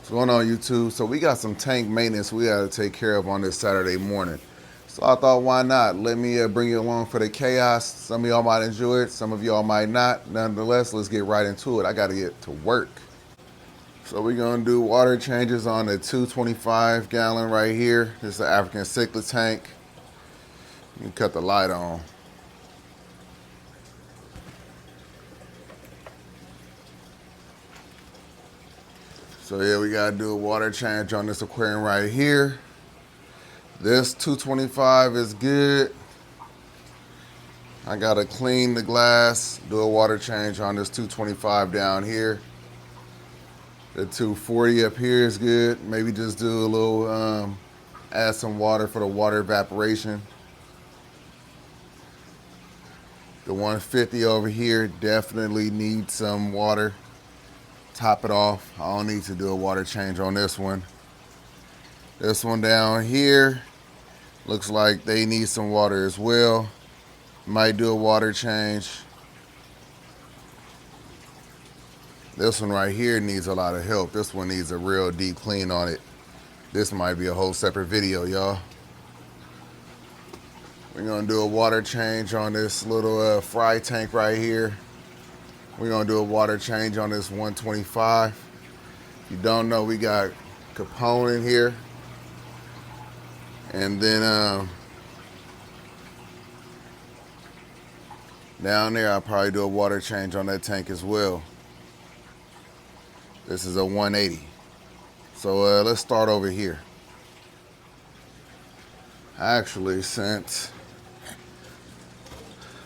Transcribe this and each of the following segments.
What's going on, YouTube? So we got some tank maintenance we got to take care of on this Saturday morning. So I thought, why not? Let me bring you along for the chaos. Some of y'all might enjoy it, some of y'all might not. Nonetheless, let's get right into it. I got to get to work. So we're gonna do water changes on the 225 gallon right here. This is the African cichlid tank. You can cut the light on. So yeah, we gotta do a water change on this aquarium right here. This 225 is good. I gotta clean the glass, do a water change on this 225 down here. The 240 up here is good. Maybe just do a little, add some water for the water evaporation. The 150 over here definitely needs some water. Top it off. I don't need to do a water change on this one. This one down here looks like they need some water as well. Might do a water change. This one right here needs a lot of help. This one needs a real deep clean on it. This might be a whole separate video, y'all. We're gonna do a water change on this little fry tank right here. We're gonna do a water change on this 125. If you don't know, we got Capone in here. And then down there, I'll probably do a water change on that tank as well. This is a 180. So let's start over here. Actually, since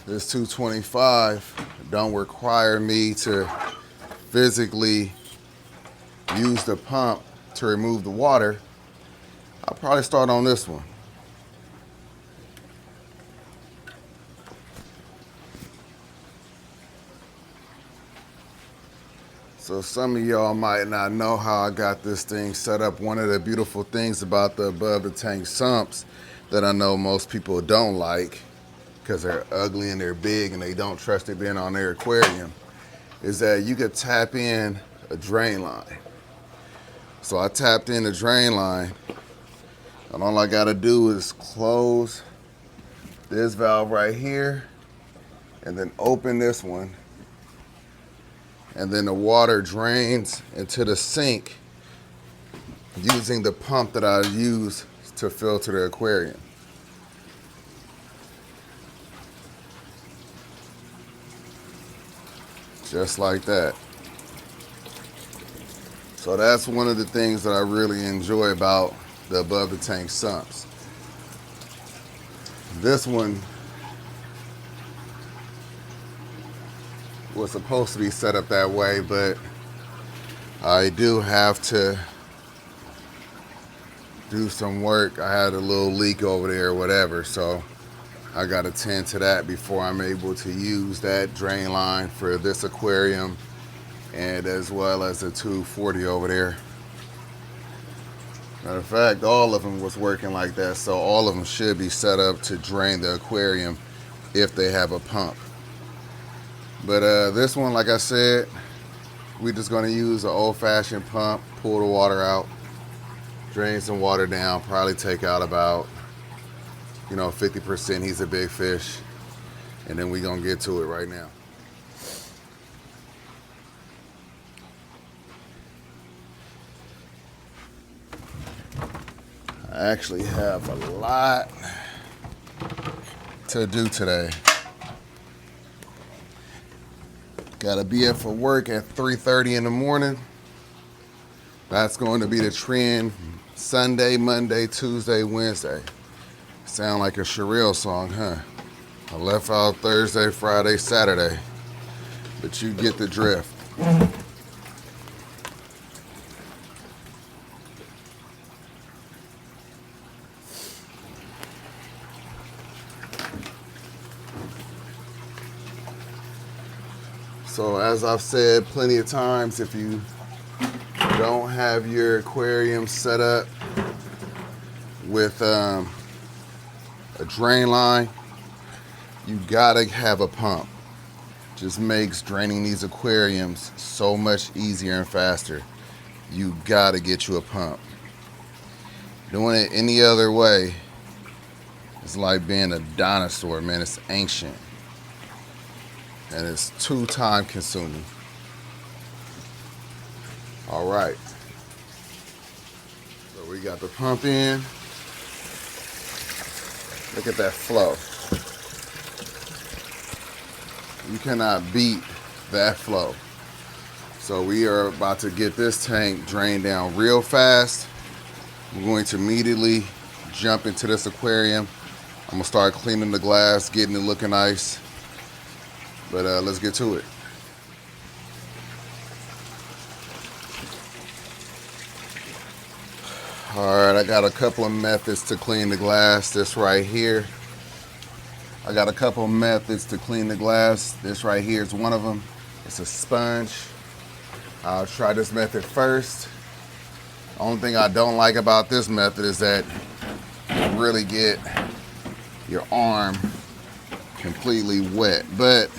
this 225 don't require me to physically use the pump to remove the water, I'll probably start on this one. So some of y'all might not know how I got this thing set up. One of the beautiful things about the above the tank sumps that I know most people don't like, because they're ugly and they're big and they don't trust it being on their aquarium, is that you could tap in a drain line. So I tapped in the drain line, and all I gotta do is close this valve right here and then open this one, and then the water drains into the sink using the pump that I use to filter the aquarium. Just like that. So that's one of the things that I really enjoy about the above the tank sumps. This one was supposed to be set up that way, but I do have to do some work. I had a little leak over there or whatever, so I got to tend to that before I'm able to use that drain line for this aquarium, and as well as the 240 over there. Matter of fact, all of them was working like that, so all of them should be set up to drain the aquarium if they have a pump. But this one, like I said, we're just gonna use an old-fashioned pump, pull the water out, drain some water down, probably take out about 50%. He's a big fish, and then we're gonna get to it right now. I actually have a lot to do today. Gotta be up for work at 3:30 in the morning. That's going to be the trend Sunday, Monday, Tuesday, Wednesday. Sound like a Sherelle song, huh? I left out Thursday, Friday, Saturday, but you get the drift. So as I've said plenty of times, if you don't have your aquarium set up with a drain line, you gotta have a pump. Just makes draining these aquariums so much easier and faster. you gotta get you a pump. Doing it any other way is like being a dinosaur, man. It's ancient and it's too time consuming. All right, so we got the pump in. Look at that flow. You cannot beat that flow. So we are about to get this tank drained down real fast. I'm going to immediately jump into this aquarium. I'm gonna start cleaning the glass, getting it looking nice. But let's get to it. All right, I got a couple of methods to clean the glass. This right here. I got a couple of methods to clean the glass. This right here is one of them. It's a sponge. I'll try this method first. The only thing I don't like about this method is that you really get your arm completely wet, but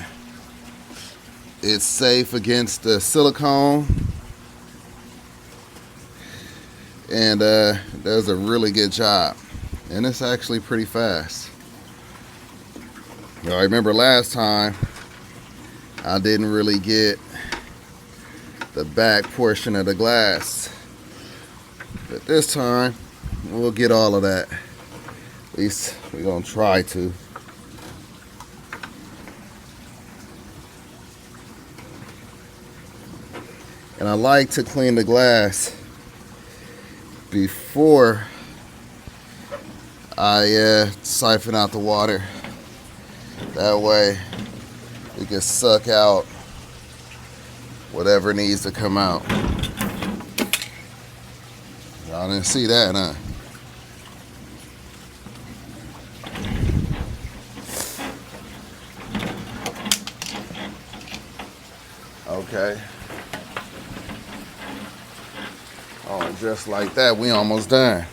it's safe against the silicone and does a really good job. And it's actually pretty fast. I remember last time I didn't really get the back portion of the glass, but this time we'll get all of that. At least we're gonna try to. And I like to clean the glass before I siphon out the water. That way we can suck out whatever needs to come out. Y'all didn't see that, huh? Okay. Oh, just like that, we almost done.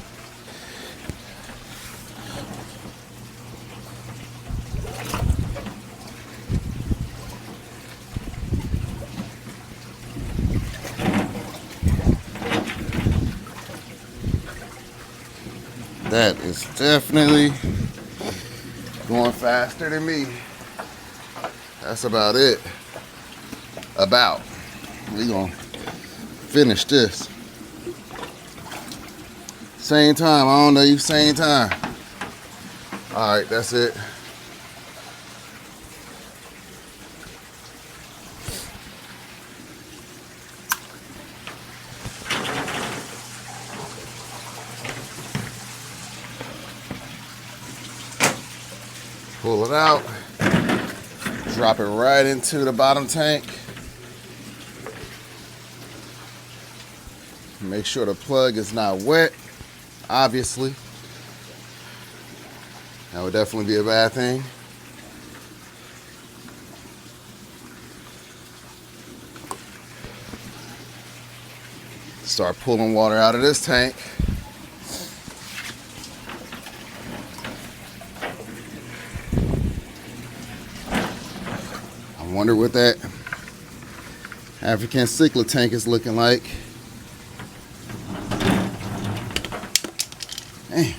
That is definitely going faster than me. That's about it. We gonna finish this. Same time, I don't know you, same time. All right, that's it. Pull it out, drop it right into the bottom tank. Make sure the plug is not wet, obviously. That would definitely be a bad thing. Start pulling water out of this tank. I wonder what that African cichlid tank is looking like. Hey.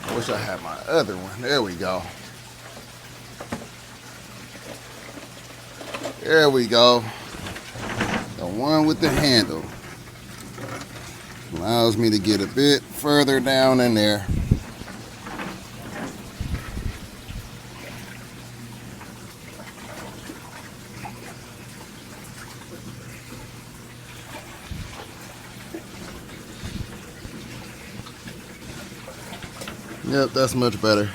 I wish I had my other one. There we go. There we go. The one with the handle. Allows me to get a bit further down in there. Yep, that's much better.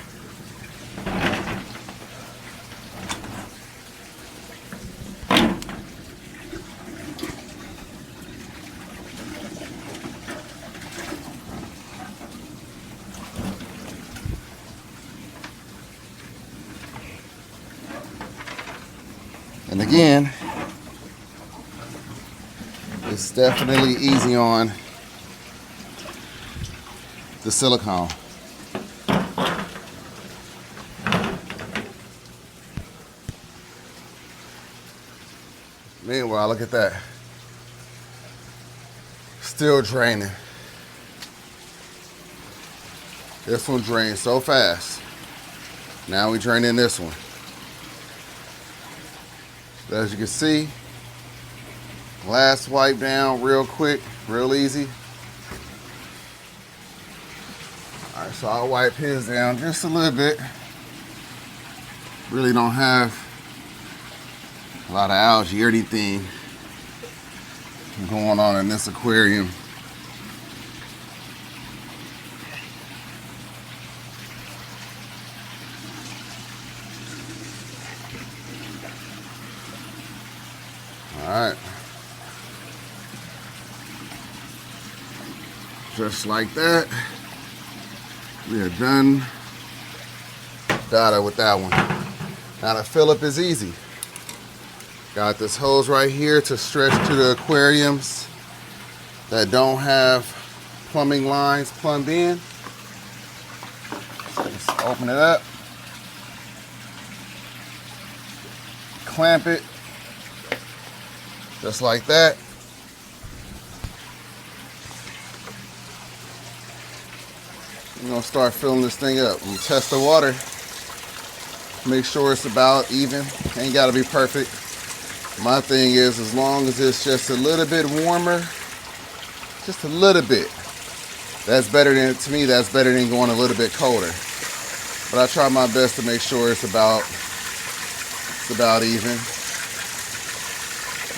And again, it's definitely easy on the silicone. Meanwhile, look at that. Still draining. This one drains so fast. Now we drain in this one. So as you can see, last wipe down real quick, real easy. All right, so I'll wipe his down just a little bit. Really don't have a lot of algae or anything going on in this aquarium. All right. Just like that. We are done with that one. Now the fill up is easy. Got this hose right here to stretch to the aquariums that don't have plumbing lines plumbed in. Just open it up. Clamp it. Just like that. I'm gonna start filling this thing up. I'm gonna test the water. Make sure it's about even. Ain't gotta be perfect. My thing is, as long as it's just a little bit warmer, just a little bit. That's better than, to me, that's better than going a little bit colder. But I try my best to make sure it's about even.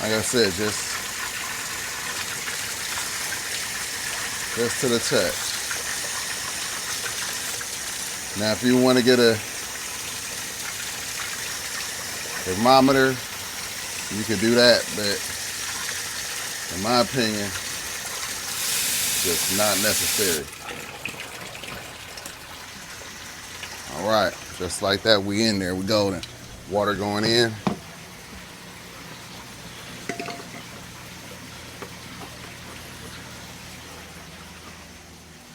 Like I said, just to the touch. Now, if you want to get a thermometer, you can do that, but in my opinion, just not necessary. All right, just like that, we in there, we golden. Water going in.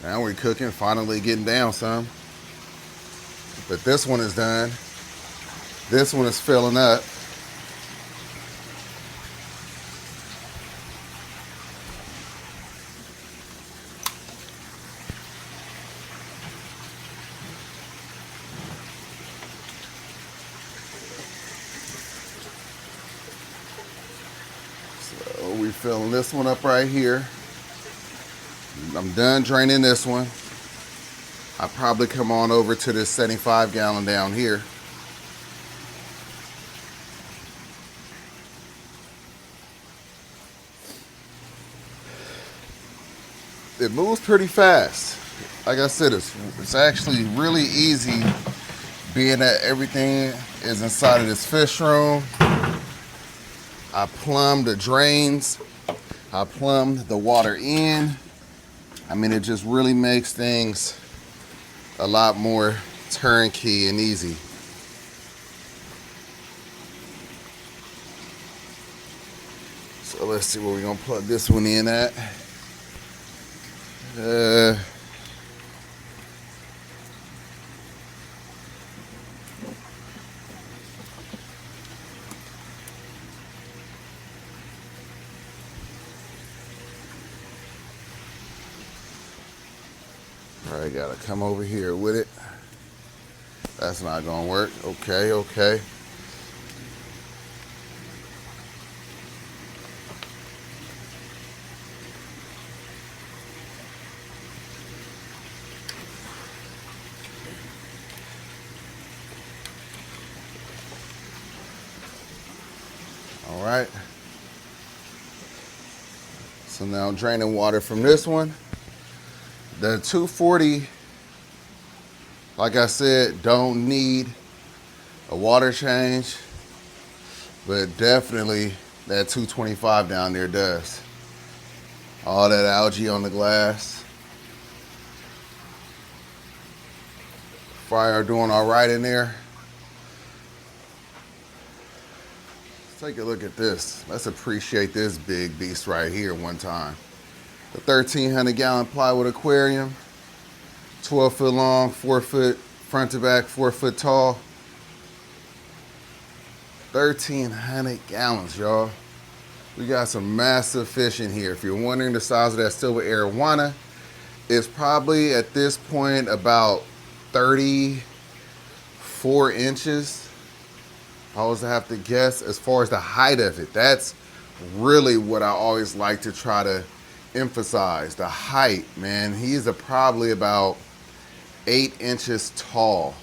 Now we're cooking, finally getting down some. But this one is done. This one is filling up. So we're filling this one up right here. I'm done draining this one. I'll probably come on over to this 75 gallon down here. It moves pretty fast. Like I said, it's actually really easy being that everything is inside of this fish room. I plumbed the drains. I plumbed the water in. I mean, it just really makes things a lot more turnkey and easy. So let's see where we're gonna plug this one in at. I gotta come over here with it. That's not gonna work. Okay. All right. So now draining water from this one. The 240, like I said, don't need a water change, but definitely that 225 down there does. All that algae on the glass. Fire doing all right in there. Let's take a look at this. Let's appreciate this big beast right here one time. The 1,300 gallon plywood aquarium, 12 foot long, 4 foot front to back, 4 foot tall. 1,300 gallons, y'all. We got some massive fish in here. If you're wondering the size of that silver arowana, it's probably at this point about 34 inches. If I was to have to guess as far as the height of it. That's really what I always like to try to emphasize, the height, man. He's probably about 8 inches tall.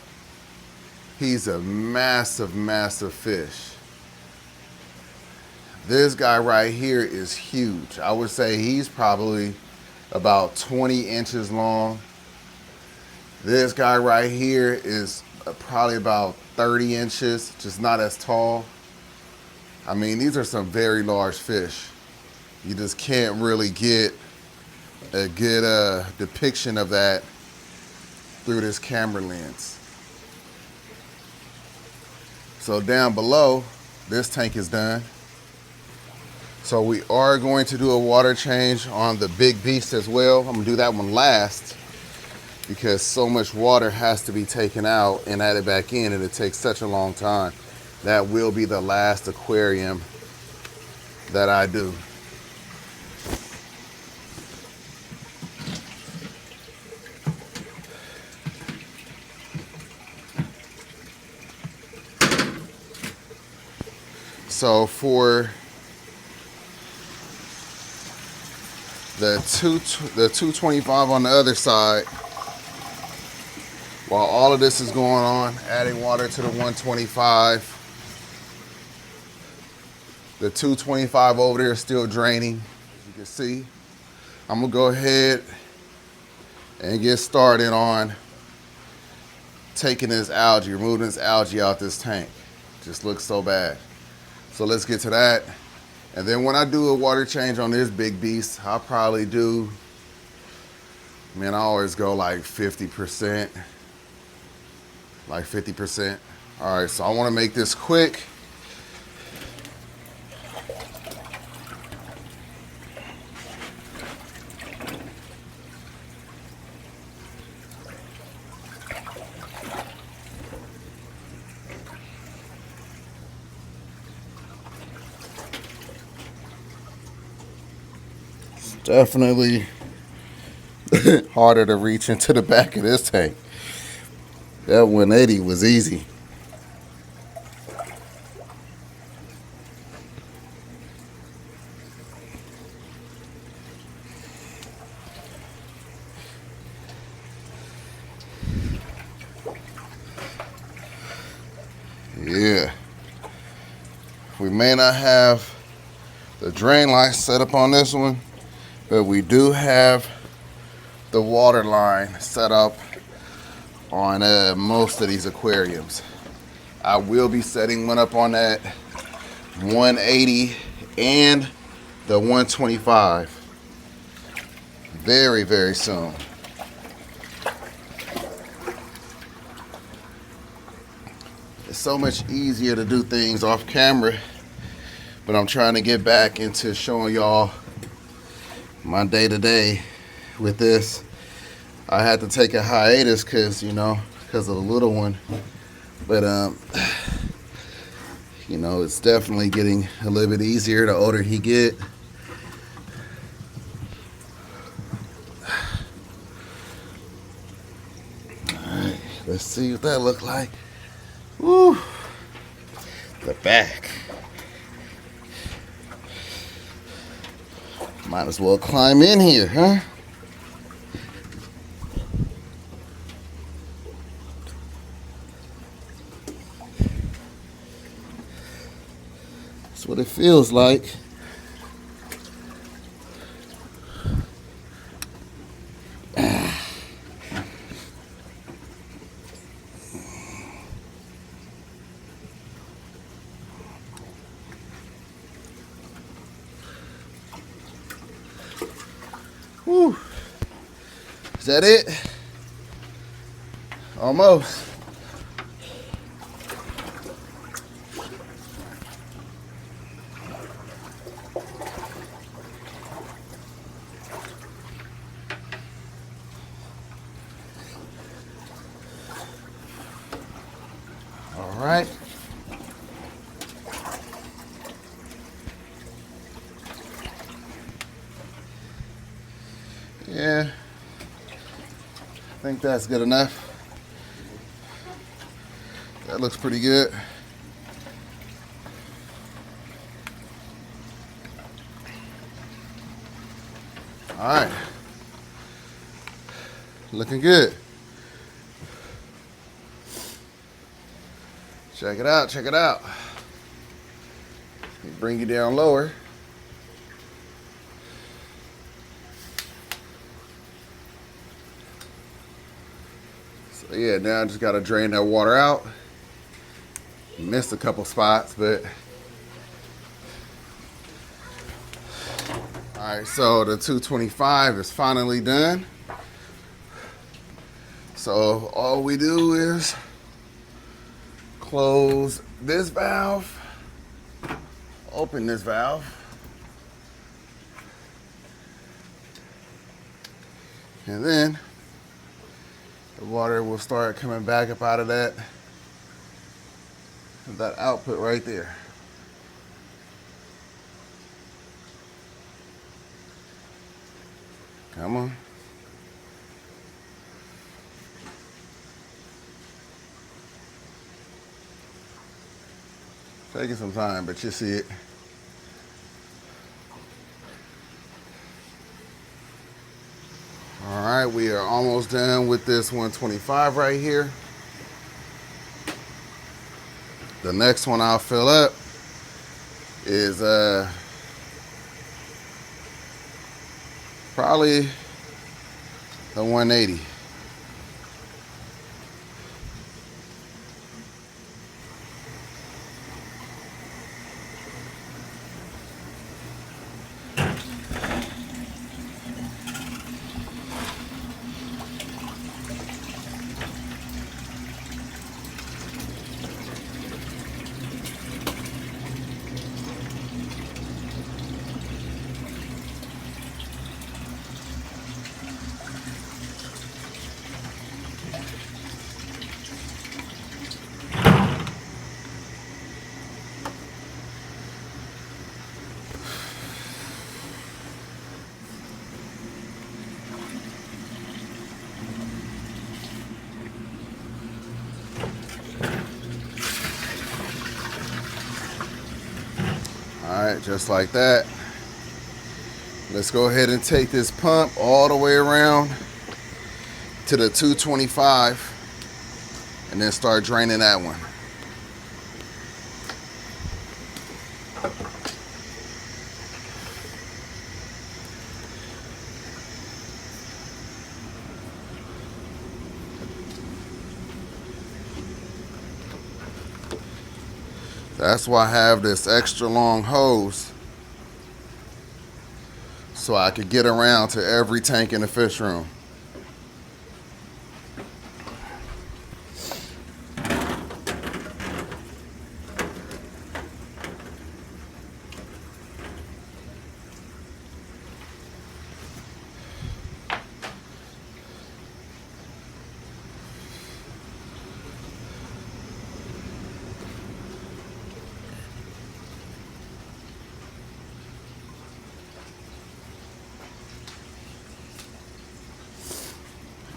He's a massive, massive fish. This guy right here is huge. I would say he's probably about 20 inches long. This guy right here is probably about 30 inches, just not as tall. I mean, these are some very large fish. You just can't really get a good depiction of that through this camera lens. So down below, this tank is done. So we are going to do a water change on the big beast as well. I'm gonna do that one last because so much water has to be taken out and added back in, and it takes such a long time. That will be the last aquarium that I do. So for the 225 on the other side, while all of this is going on, adding water to the 125, the 225 over there is still draining. As you can see, I'm gonna go ahead and get started on taking this algae, removing this algae out this tank. Just looks so bad. So let's get to that. And then when I do a water change on this big beast, I'll probably do, man, I always go like 50%. Like 50%. All right, so I wanna make this quick. Definitely harder to reach into the back of this tank. That 180 was easy. Yeah. We may not have the drain line set up on this one, but we do have the water line set up on most of these aquariums. I will be setting one up on that 180 and the 125 very, very soon. It's so much easier to do things off camera, but I'm trying to get back into showing y'all my day-to-day with this. I had to take a hiatus because of the little one, but it's definitely getting a little bit easier the older he get. All right, let's see what that look like. Woo, the back. Might as well climb in here, huh? That's what it feels like. Whew. Is that it? Almost. All right. Yeah, I think that's good enough. That looks pretty good. All right, looking good. Check it out, check it out. Bring you down lower. So yeah, now I just gotta drain that water out. Missed a couple spots, but all right, so the 225 is finally done. So all we do is close this valve, open this valve, and then the water will start coming back up out of that output right there. Come on. Taking some time, but you see it. All right, we are almost done with this 125 right here. The next one I'll fill up is probably the 180. All right, just like that. Let's go ahead and take this pump all the way around to the 225 and then start draining that one. That's why I have this extra long hose, so I could get around to every tank in the fish room.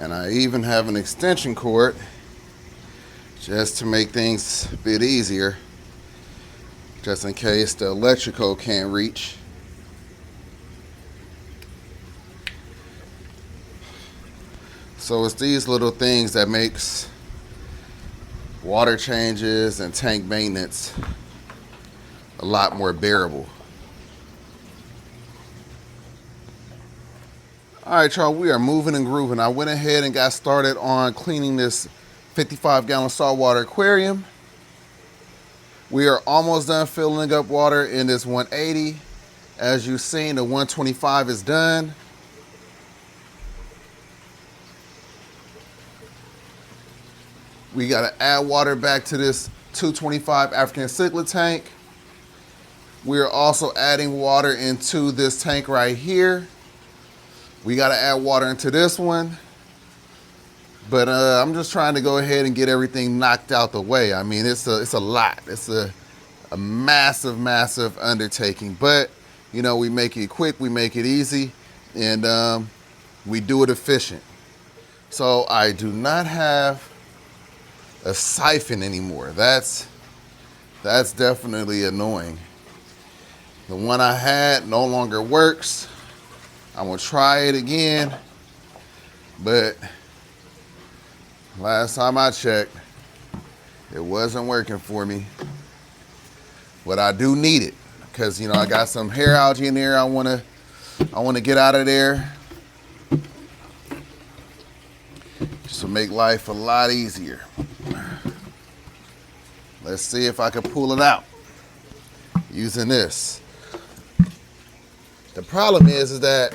And I even have an extension cord just to make things a bit easier, just in case the electrical can't reach. So it's these little things that makes water changes and tank maintenance a lot more bearable. All right, y'all, we are moving and grooving. I went ahead and got started on cleaning this 55-gallon saltwater aquarium. We are almost done filling up water in this 180. As you've seen, the 125 is done. We got to add water back to this 225 African cichlid tank. We are also adding water into this tank right here. We got to add water into this one. But I'm just trying to go ahead and get everything knocked out the way. I mean, it's a lot. It's a massive, massive undertaking. But, you know, we make it quick. We make it easy. And we do it efficient. So I do not have a siphon anymore. That's definitely annoying. The one I had no longer works. I'm gonna try it again, but last time I checked, it wasn't working for me. But I do need it because, you know, I got some hair algae in there I wanna get out of there. Just to make life a lot easier. Let's see if I can pull it out using this. The problem is that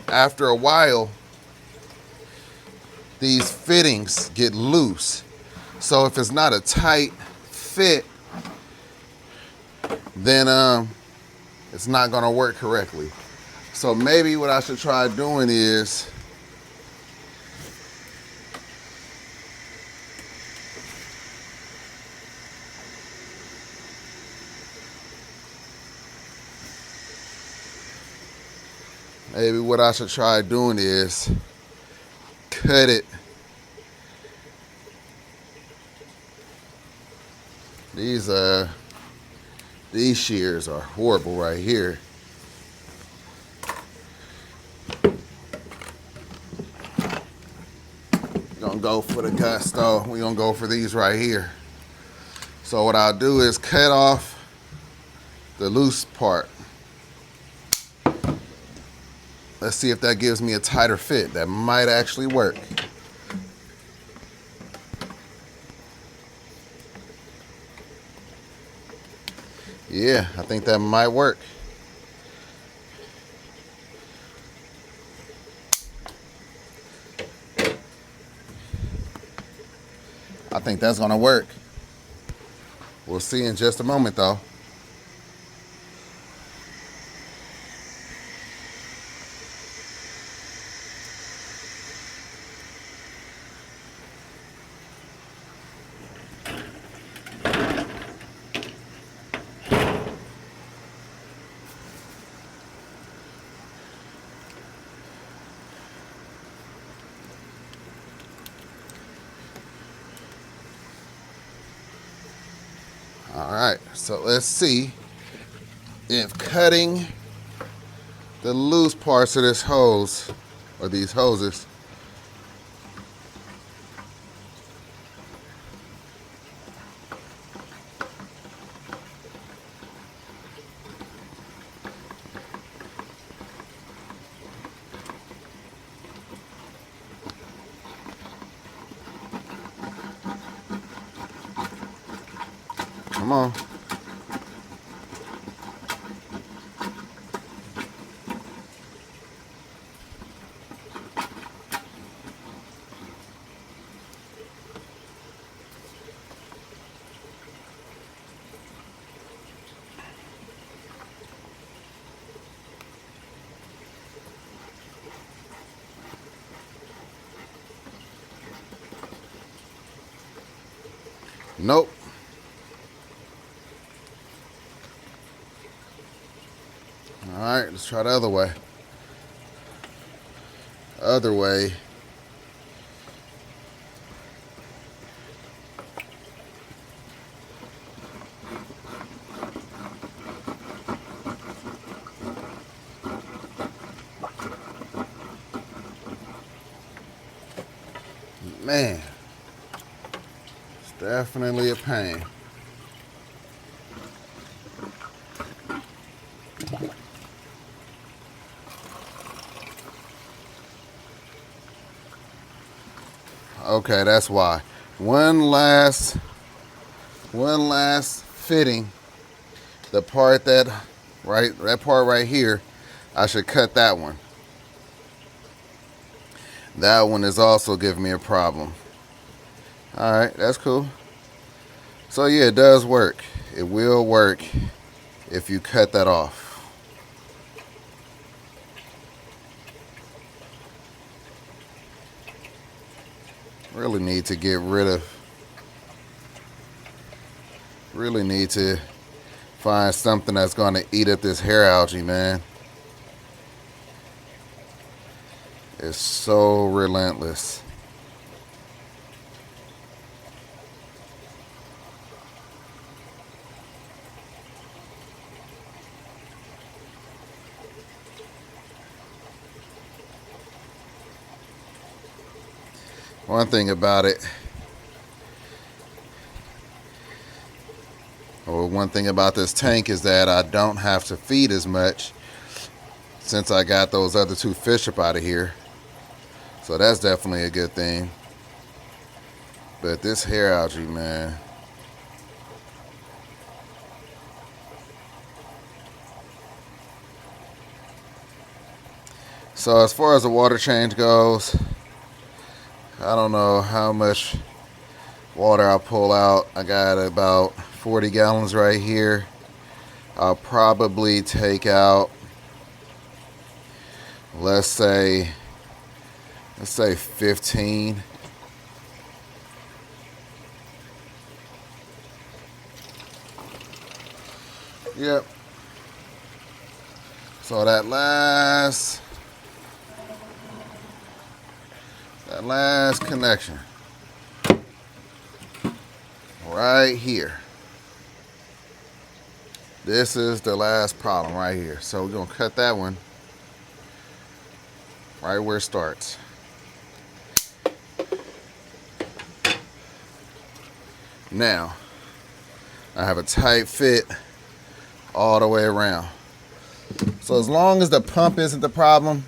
after a while, these fittings get loose. So if it's not a tight fit, then it's not gonna work correctly. So maybe what I should try doing is cut it. These shears are horrible right here. We're gonna go for the gusto. We're gonna go for these right here. So what I'll do is cut off the loose part. Let's see if that gives me a tighter fit. That might actually work. Yeah, I think that might work. I think that's gonna work. We'll see in just a moment though. All right, so let's see if cutting the loose parts of this hose, or these hoses, come on. Nope. All right, let's try the other way. Other way. Man, it's definitely a pain. Okay, that's why. One last fitting. The part that part right here, I should cut that one. That one is also giving me a problem. All right, that's cool. So yeah, it does work. It will work if you cut that off. Really need to find something that's gonna eat up this hair algae, man. is so relentless. One thing about it, or one thing about this tank, is that I don't have to feed as much since I got those other two fish up out of here. So that's definitely a good thing. But this hair algae, man. So as far as the water change goes, I don't know how much water I pull out. I got about 40 gallons right here. I'll probably take out, let's say 15. Yep. So that last connection right here. This is the last problem right here. So we're gonna cut that one right where it starts. Now, I have a tight fit all the way around. So as long as the pump isn't the problem,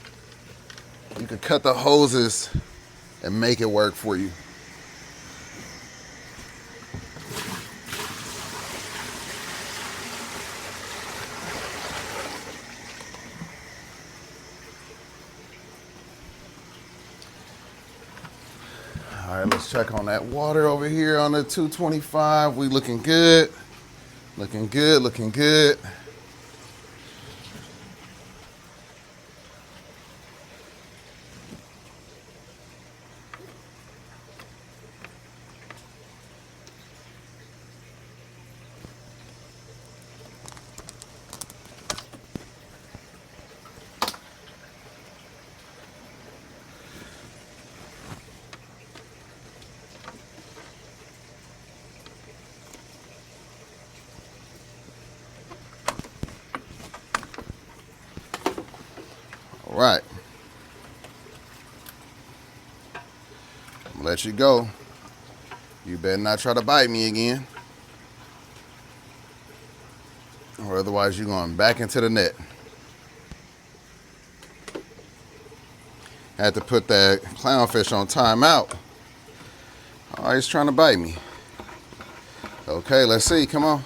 you can cut the hoses and make it work for you. All right, let's check on that water over here on the 225. We looking good. Looking good, looking good. All right. I'm gonna let you go. You better not try to bite me again, or otherwise you're going back into the net. Had to put that clownfish on timeout. Oh, he's trying to bite me. Okay, let's see. Come on.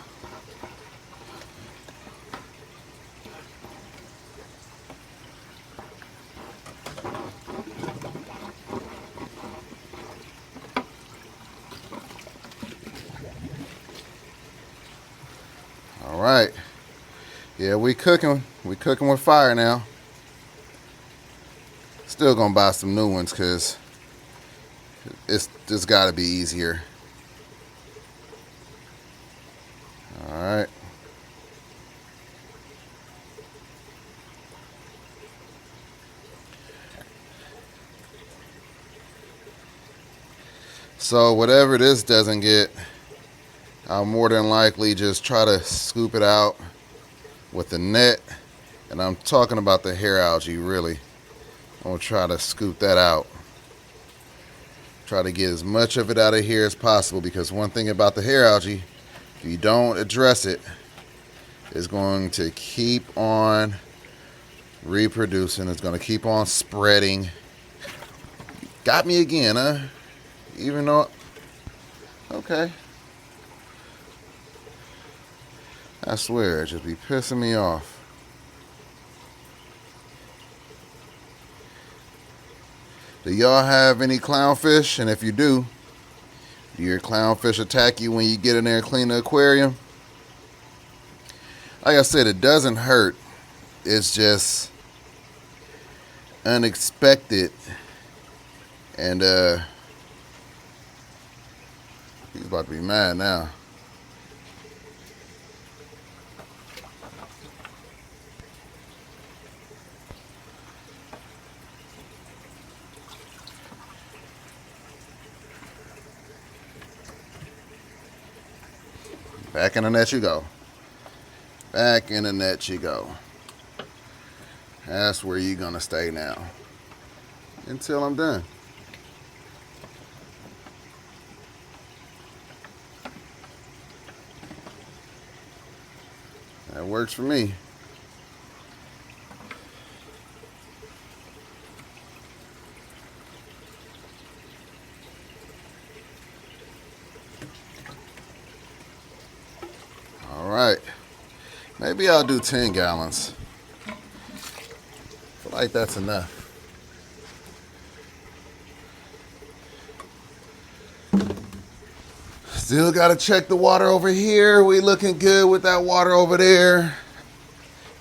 All right. Yeah, we cooking. We cooking with fire now. Still gonna buy some new ones because it's just gotta be easier. All right. So whatever this doesn't get, I'll more than likely just try to scoop it out with the net. And I'm talking about the hair algae, really. I'm gonna try to scoop that out. Try to get as much of it out of here as possible, because one thing about the hair algae, if you don't address it, it's going to keep on reproducing. It's going to keep on spreading. Got me again, huh? Even though, okay. I swear, it just be pissing me off. Do y'all have any clownfish? And if you do your clownfish attack you when you get in there and clean the aquarium? Like I said, it doesn't hurt. It's just unexpected. And he's about to be mad now. Back in the net you go. Back in the net you go. That's where you're gonna stay now. Until I'm done. That works for me. All right. Maybe I'll do 10 gallons. I feel like that's enough. Still gotta check the water over here. We looking good with that water over there.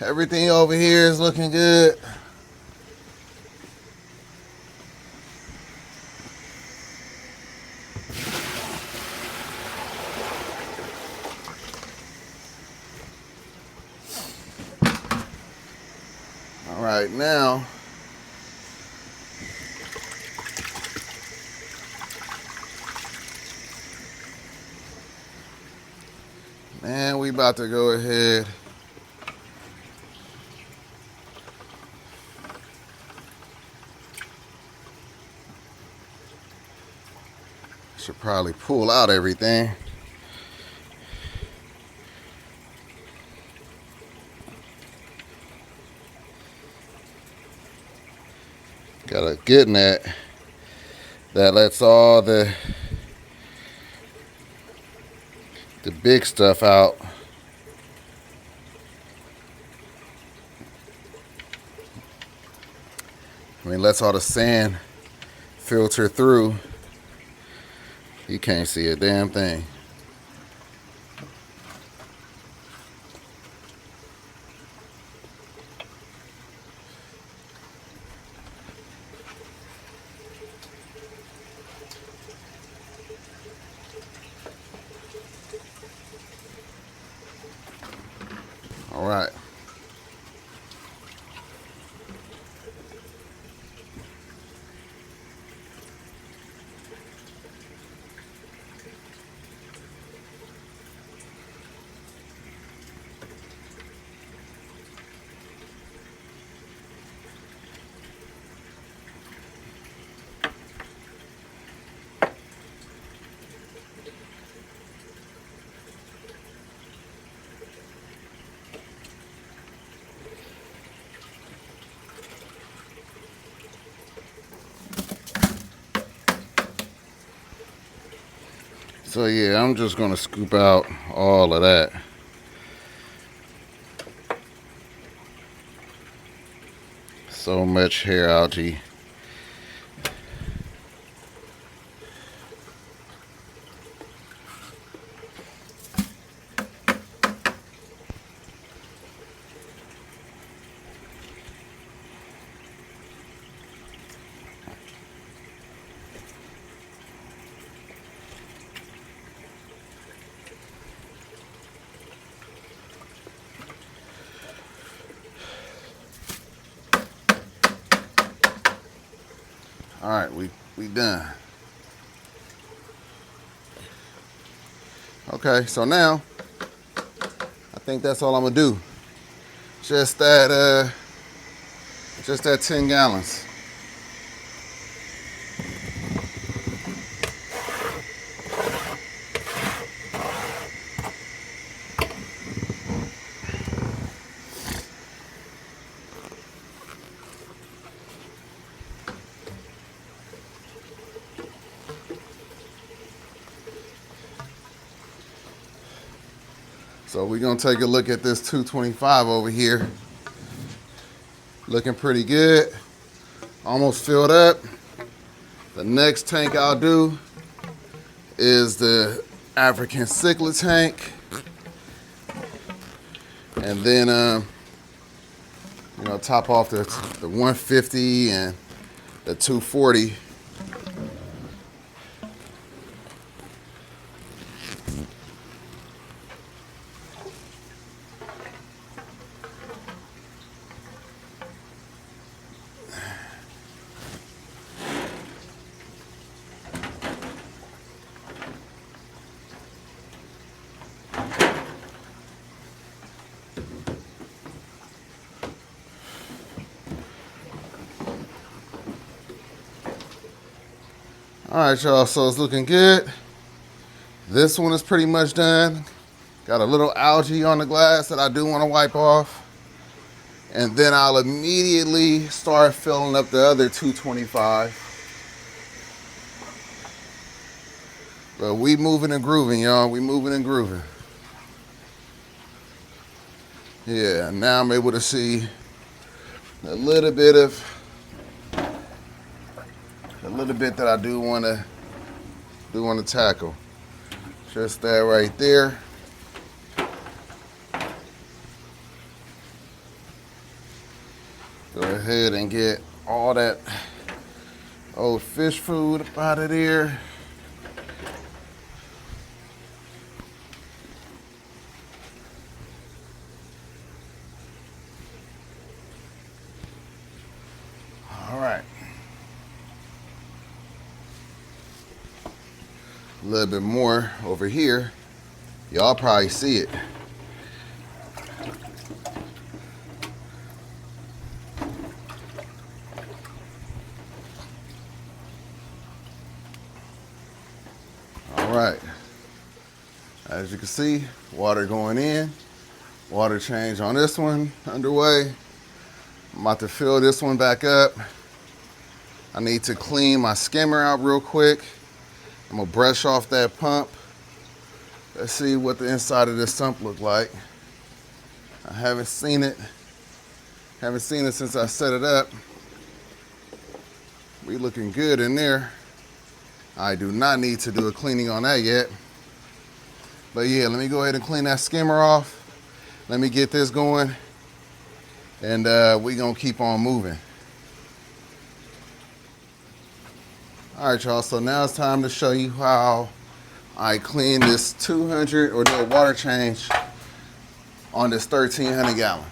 Everything over here is looking good. All right, now man, we about to go ahead should probably pull out everything. Got a good net that lets all the big stuff out. I mean, lets all the sand filter through. You can't see a damn thing. All right. So yeah, I'm just gonna scoop out all of that. So much hair algae. All right, we done. Okay, so now I think that's all I'm gonna do. Just that 10 gallons. So we're gonna take a look at this 225 over here. Looking pretty good. Almost filled up. The next tank I'll do is the African cichlid tank. And then top off the 150 and the 240. All right, y'all, so it's looking good. This one is pretty much done. Got a little algae on the glass that I do want to wipe off. And then I'll immediately start filling up the other 225. But we moving and grooving, y'all. We moving and grooving. Yeah, now I'm able to see a little bit that I do want to tackle. Just that right there. Go ahead and get all that old fish food up out of there. All right. A little bit more over here. Y'all probably see it. All right. As you can see, water going in. Water change on this one underway. I'm about to fill this one back up. I need to clean my skimmer out real quick. I'm gonna brush off that pump. Let's see what the inside of this sump look like. I haven't seen it since I set it up. We looking good in there. I do not need to do a cleaning on that yet. But yeah, let me go ahead and clean that skimmer off. Let me get this going, and we gonna keep on moving. All right, y'all, so now it's time to show you how I clean this 200 or do a water change on this 1,300 gallon.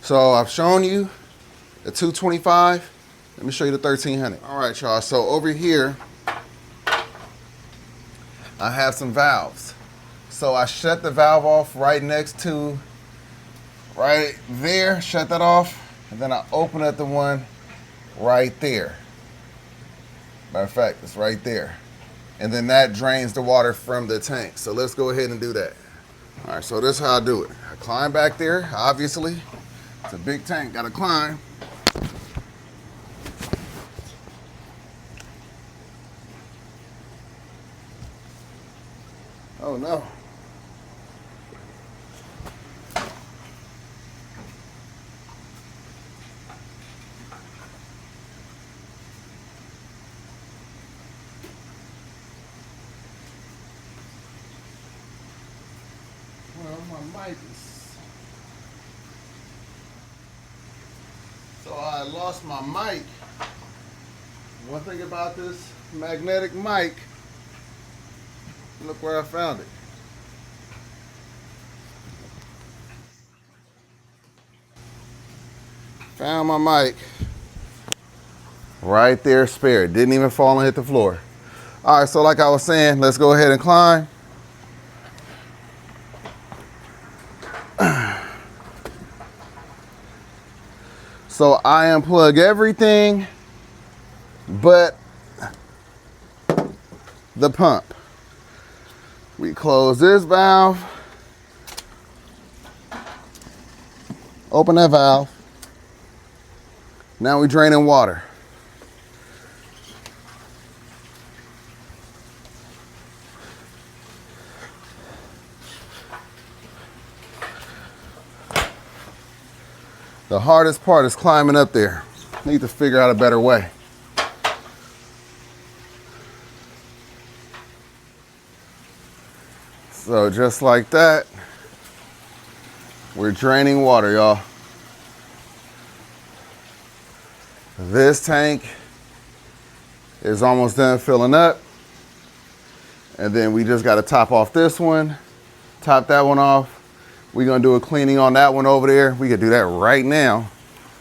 So I've shown you the 225. Let me show you the 1,300. All right, y'all, so over here, I have some valves. So I shut the valve off right next to, right there, shut that off, and then I open up the one right there. Matter of fact, it's right there. And then that drains the water from the tank. So let's go ahead and do that. All right, so this is how I do it. I climb back there, obviously. It's a big tank, gotta climb. Oh no. Well, my mic is... So I lost my mic. One thing about this magnetic mic, look where I found it. Found my mic. Right there, spare. Didn't even fall and hit the floor. All right, so like I was saying, let's go ahead and climb. So I unplug everything but the pump. We close this valve, open that valve. Now we're draining water. The hardest part is climbing up there. Need to figure out a better way. So just like that, we're draining water, y'all. This tank is almost done filling up. And then we just got to top off this one, top that one off. We're gonna do a cleaning on that one over there. We could do that right now.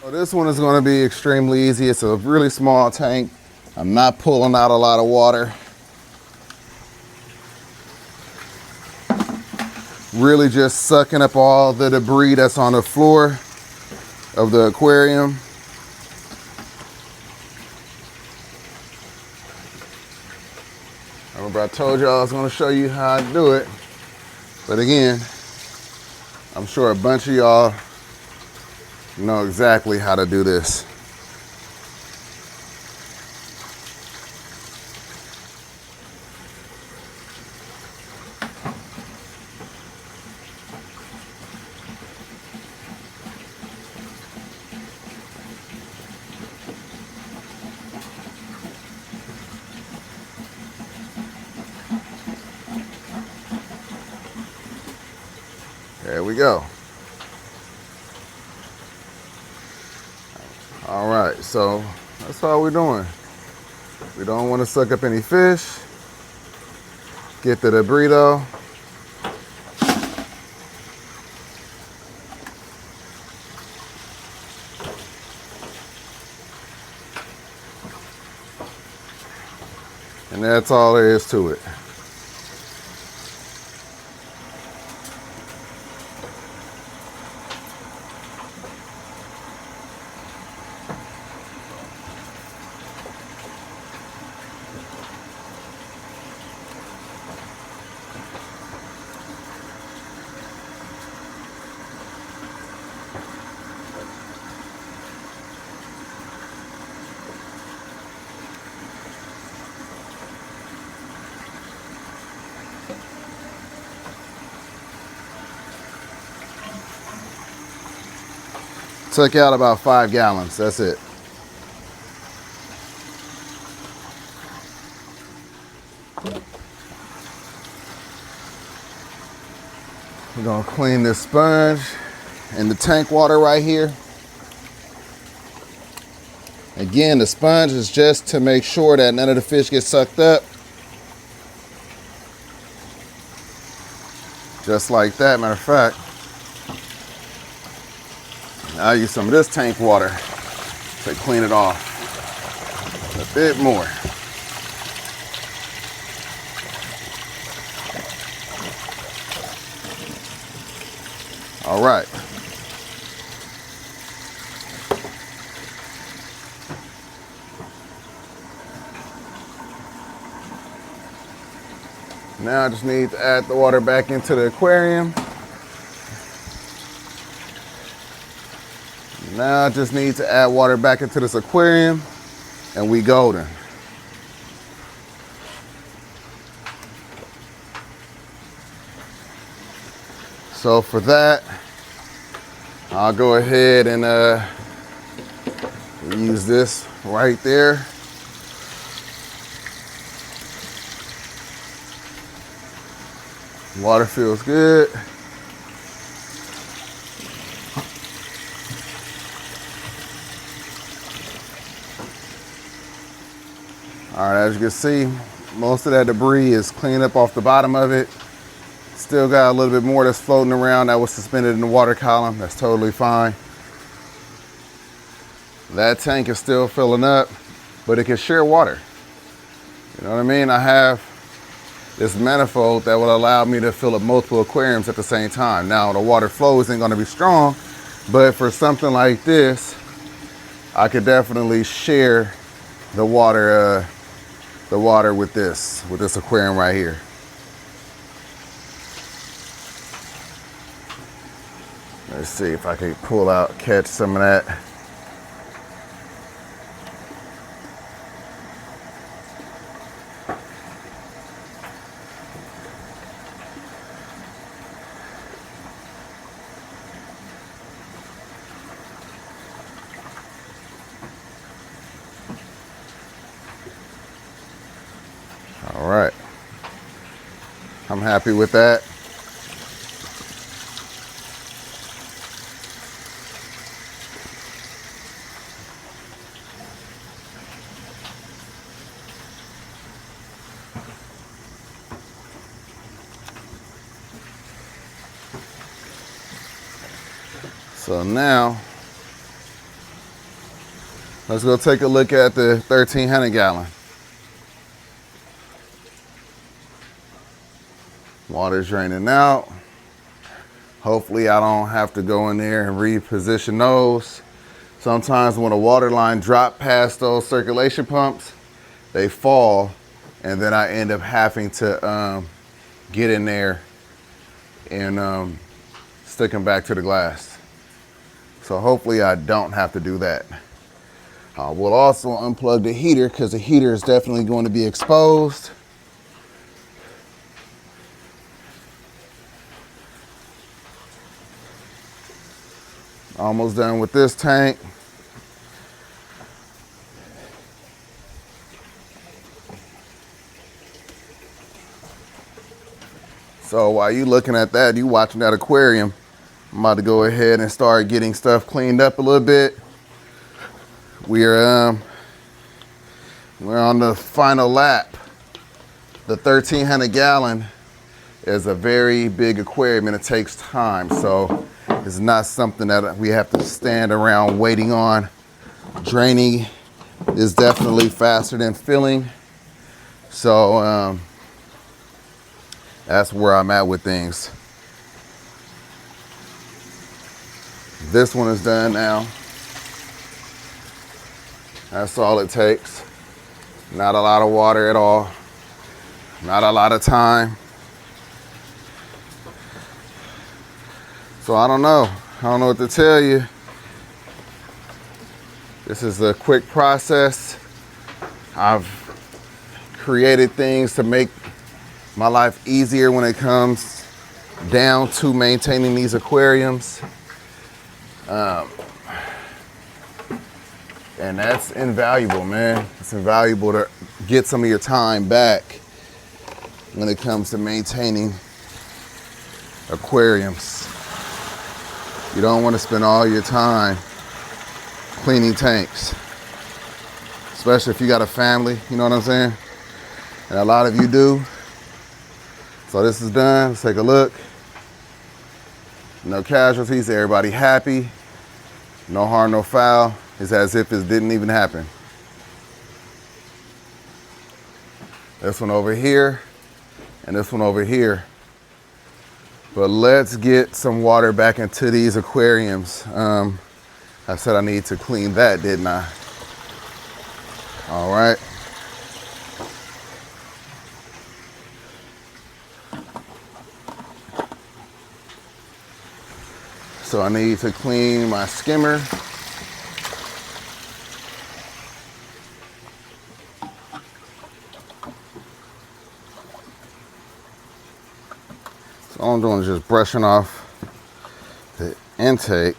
So this one is gonna be extremely easy. It's a really small tank. I'm not pulling out a lot of water. Really just sucking up all the debris that's on the floor of the aquarium. Remember I told y'all I was gonna show you how I do it. But again, I'm sure a bunch of y'all know exactly how to do this. There we go. All right, so that's all we're doing. We don't want to suck up any fish. Get the debris though. And that's all there is to it. Took out about 5 gallons, that's it. We're gonna clean this sponge and the tank water right here. Again, the sponge is just to make sure that none of the fish get sucked up. Just like that, matter of fact. I'll use some of this tank water to clean it off a bit more. All right. Now I just need to add the water back into the aquarium. Now I just need to add water back into this aquarium and we golden. So for that, I'll go ahead and use this right there. Water feels good. All right, as you can see, most of that debris is cleaned up off the bottom of it. Still got a little bit more that's floating around that was suspended in the water column. That's totally fine. That tank is still filling up, but it can share water. You know what I mean? I have this manifold that will allow me to fill up multiple aquariums at the same time. Now, the water flow isn't gonna be strong, but for something like this, I could definitely share the water with this aquarium right here. Let's see if I can pull out, catch some of that. All right, I'm happy with that. So now, let's go take a look at the 1,300 gallon. Water's draining out. Hopefully I don't have to go in there and reposition those. Sometimes when a water line drop past those circulation pumps, they fall and then I end up having to get in there and stick them back to the glass. So hopefully I don't have to do that. We'll also unplug the heater because the heater is definitely going to be exposed. Almost done with this tank. So while you looking at that, you watching that aquarium, I'm about to go ahead and start getting stuff cleaned up a little bit. We're on the final lap. The 1,300 gallon is a very big aquarium and it takes time. So it's not something that we have to stand around waiting on. Draining is definitely faster than filling. So that's where I'm at with things. This one is done now. That's all it takes. Not a lot of water at all. Not a lot of time. So I don't know. I don't know what to tell you. This is a quick process. I've created things to make my life easier when it comes down to maintaining these aquariums. And that's invaluable, man. It's invaluable to get some of your time back when it comes to maintaining aquariums. You don't want to spend all your time cleaning tanks, especially if you got a family, you know what I'm saying? And a lot of you do. So this is done. Let's take a look. No casualties, everybody happy. No harm, no foul. It's as if it didn't even happen. This one over here and this one over here. But let's get some water back into these aquariums. I said I need to clean that, didn't I? All right. So I need to clean my skimmer. So all I'm doing is just brushing off the intake.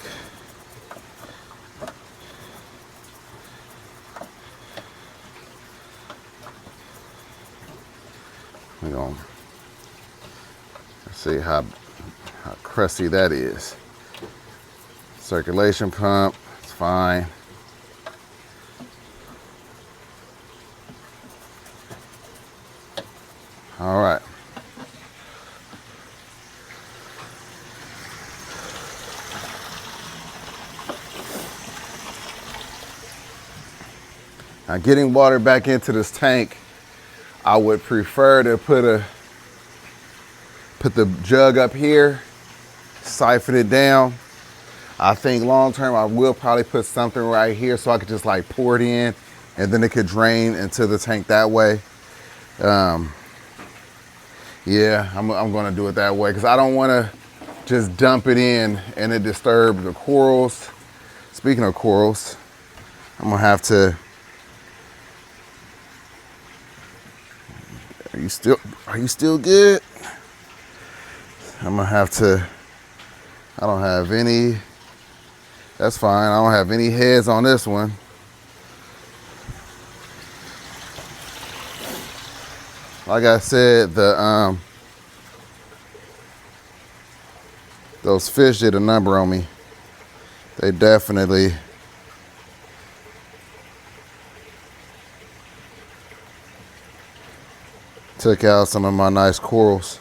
We're gonna see how crusty that is. Circulation pump, it's fine. All right. Now getting water back into this tank, I would prefer to put the jug up here, siphon it down. I think long term I will probably put something right here so I could just like pour it in and then it could drain into the tank that way. Yeah, I'm gonna do it that way because I don't wanna just dump it in and it disturb the corals. Speaking of corals, I'm gonna have to, are you still good? I'm gonna have to, I don't have any, that's fine. I don't have any heads on this one. Like I said, those fish did a number on me. They definitely took out some of my nice corals.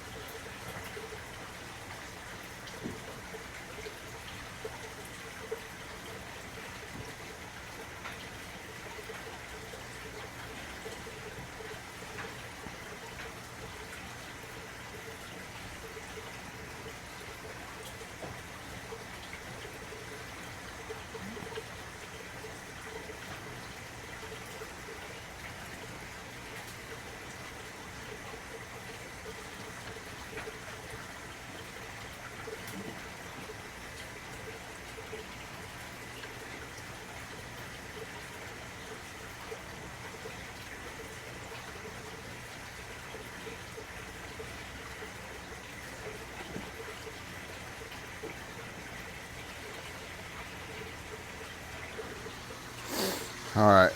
All right.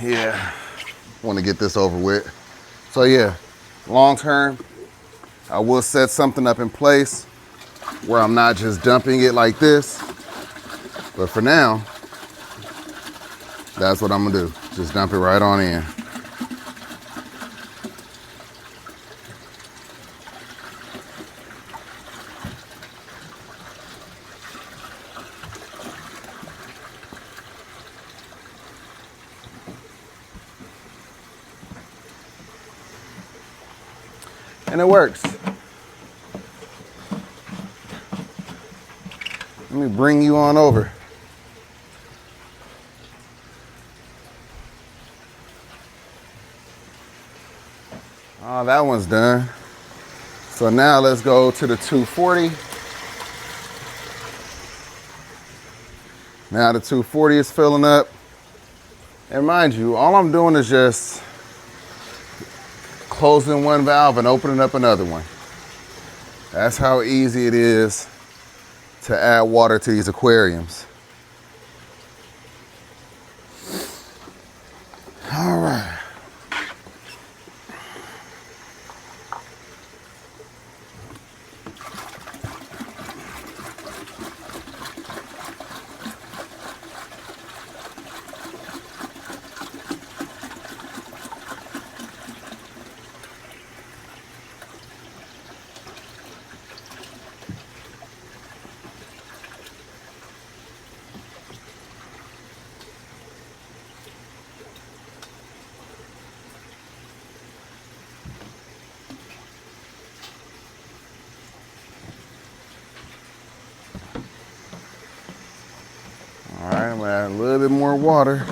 Yeah, want to get this over with. So yeah, long term, I will set something up in place where I'm not just dumping it like this. But for now, that's what I'm gonna do. Just dump it right on in. And it works. Let me bring you on over. Oh, that one's done. So now let's go to the 240. Now the 240 is filling up. And mind you, all I'm doing is just closing one valve and opening up another one. That's how easy it is to add water to these aquariums. All right. All right, I'm gonna add a little bit more water.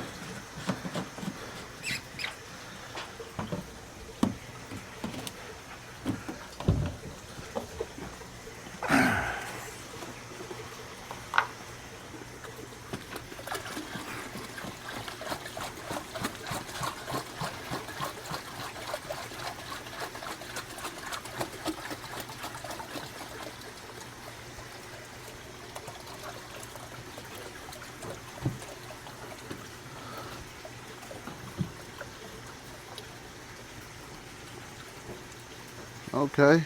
Okay,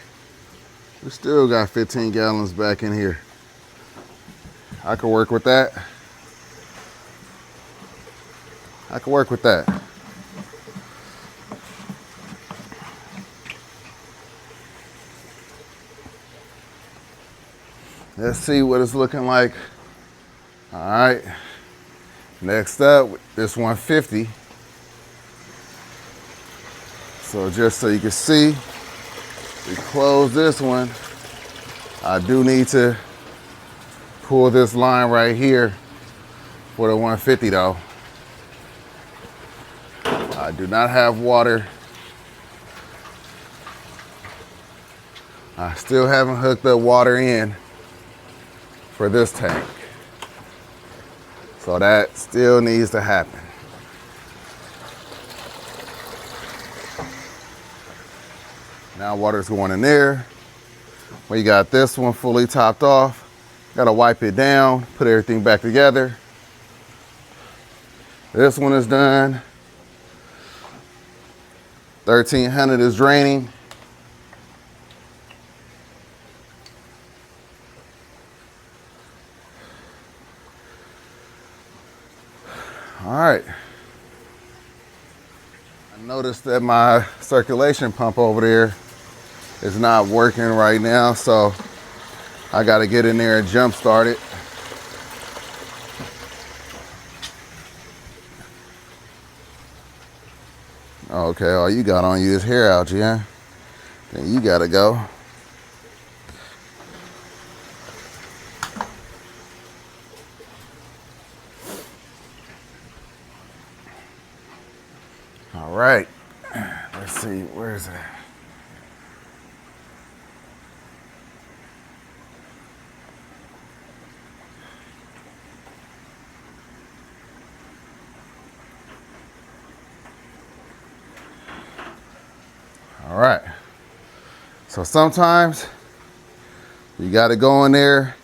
we still got 15 gallons back in here. I can work with that. I can work with that. Let's see what it's looking like. All right, next up, this 150. So just so you can see, we close this one. I do need to pull this line right here for the 150 though. I do not have water. I still haven't hooked up water in for this tank. So that still needs to happen. Now water's going in there. We got this one fully topped off. Gotta wipe it down, put everything back together. This one is done. 1300 is draining. All right. I noticed that my circulation pump over there is not working right now, so I got to get in there and jump start it. Okay, all you got on you is hair algae, huh? Then you got to go. All right, let's see, where is it? So sometimes you got to go in there,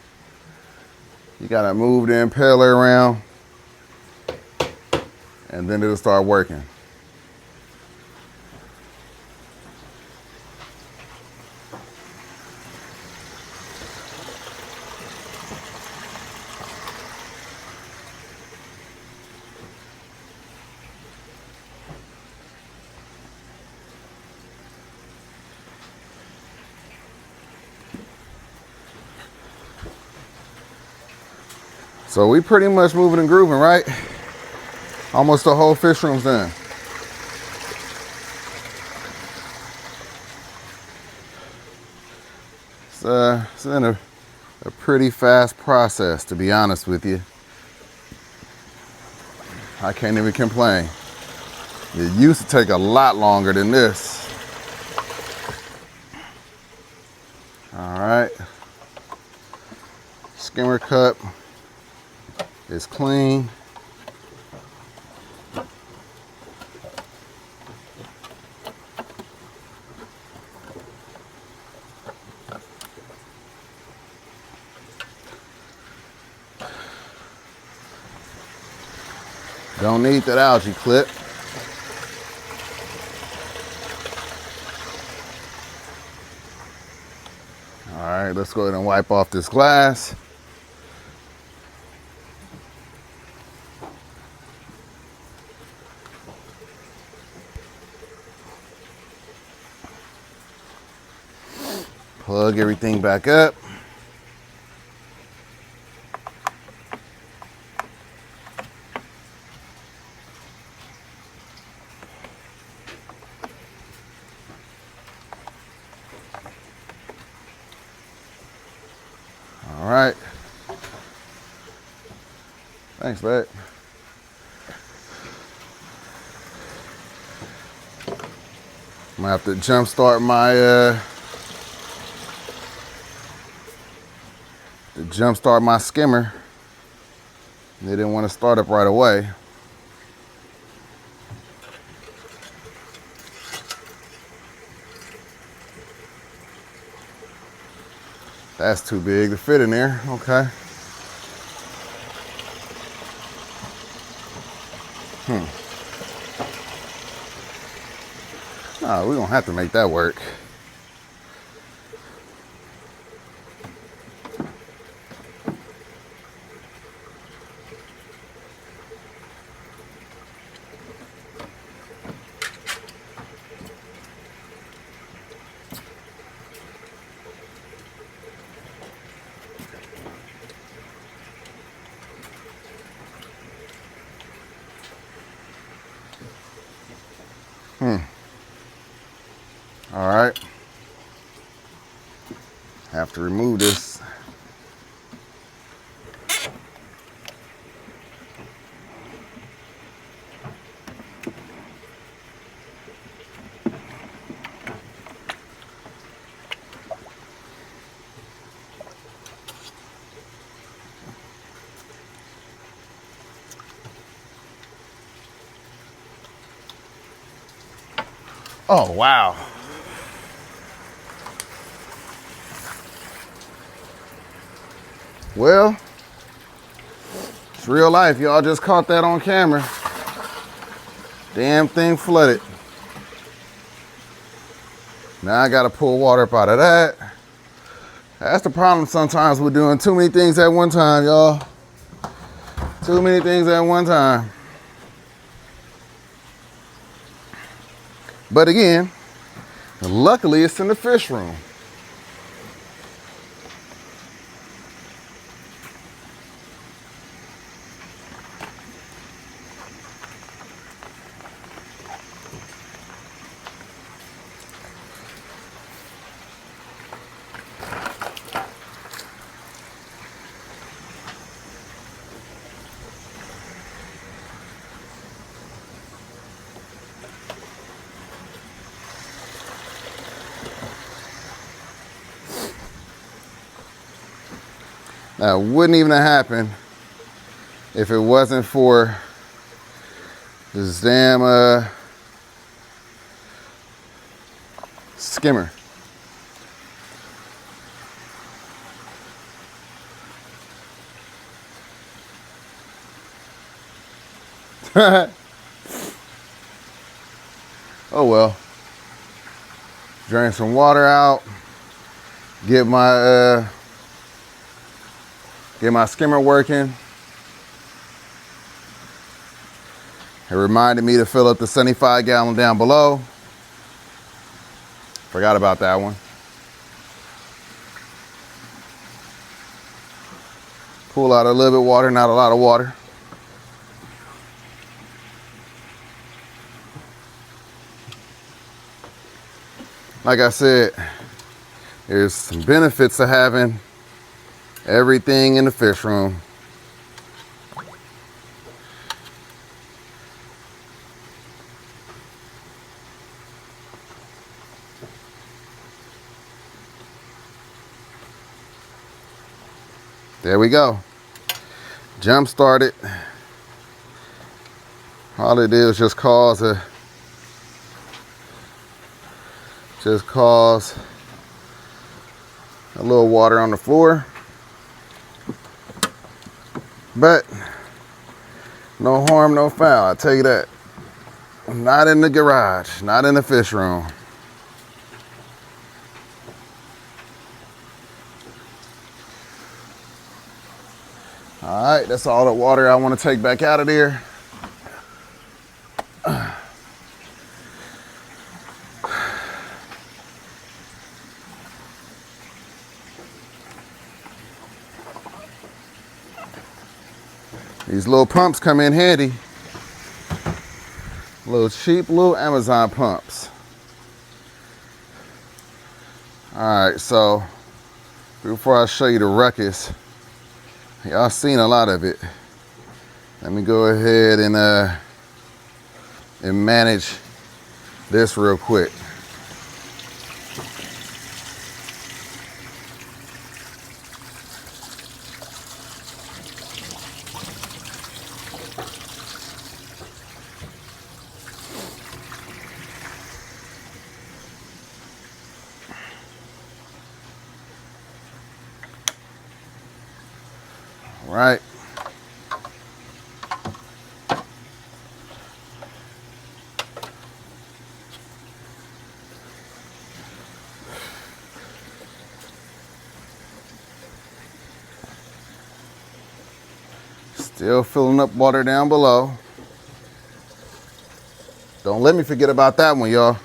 you got to move the impeller around, and then it'll start working. So we pretty much moving and grooving, right? Almost the whole fish room's done. It's been a pretty fast process, to be honest with you. I can't even complain. It used to take a lot longer than this. All right. Skimmer cup is clean. Don't need that algae clip. All right, let's go ahead and wipe off this glass. Plug everything back up. All right. Thanks, babe. I'm gonna have to jump start my skimmer. They didn't want to start up right away. That's too big to fit in there. Okay. No, we don't have to make that work. All right. Have to remove this. Oh, wow. Well, it's real life. Y'all just caught that on camera. Damn thing flooded. Now I gotta pull water up out of that. That's the problem sometimes with doing too many things at one time, y'all. Too many things at one time. But again, luckily it's in the fish room. That wouldn't even have happened if it wasn't for this damn skimmer. Oh well. Drain some water out. Get my skimmer working. It reminded me to fill up the 75-gallon down below. Forgot about that one. Pull out a little bit of water, not a lot of water. Like I said, there's some benefits to having everything in the fish room. There we go. Jump started. All it did was just cause a little water on the floor. But no harm, no foul, I tell you that. Not in the garage, not in the fish room. All right, that's all the water I want to take back out of there. These little pumps come in handy. Little cheap little Amazon pumps. All right, so before I show you the ruckus, y'all seen a lot of it. Let me go ahead and manage this real quick. Right. Still filling up water down below. Don't let me forget about that one, y'all.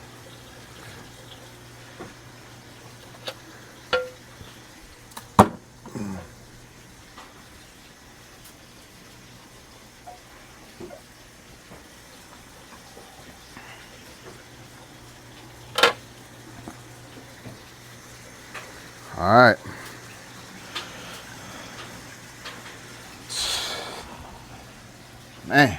All right. Man.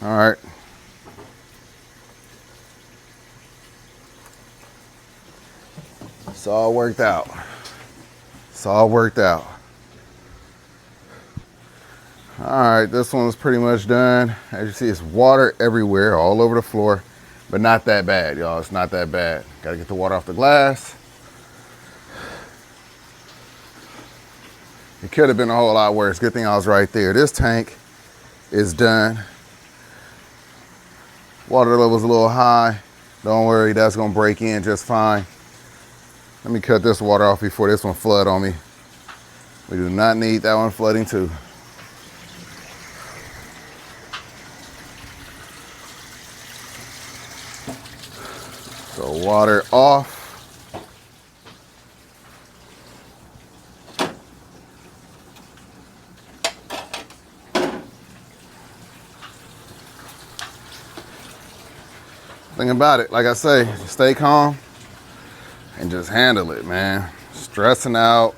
All right. It's all worked out. It's all worked out. All right, this one's pretty much done. As you see, it's water everywhere, all over the floor, but not that bad, y'all. It's not that bad. Gotta get the water off the glass. It could have been a whole lot worse. Good thing I was right there. This tank is done. Water level's a little high. Don't worry, that's gonna break in just fine. Let me cut this water off before this one flood on me. We do not need that one flooding too. So water off. Thing about it, like I say, stay calm and just handle it, man. Stressing out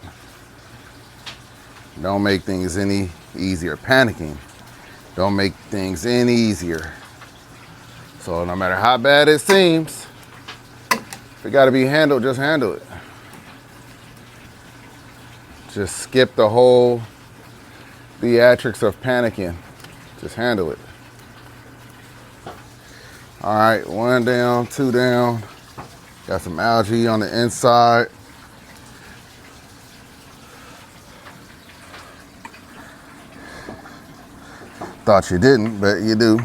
don't make things any easier. Panicking don't make things any easier. So no matter how bad it seems, if it gotta be handled, just handle it. Just skip the whole theatrics of panicking. Just handle it. All right, 1 down, 2 down. Got some algae on the inside. Thought you didn't, but you do.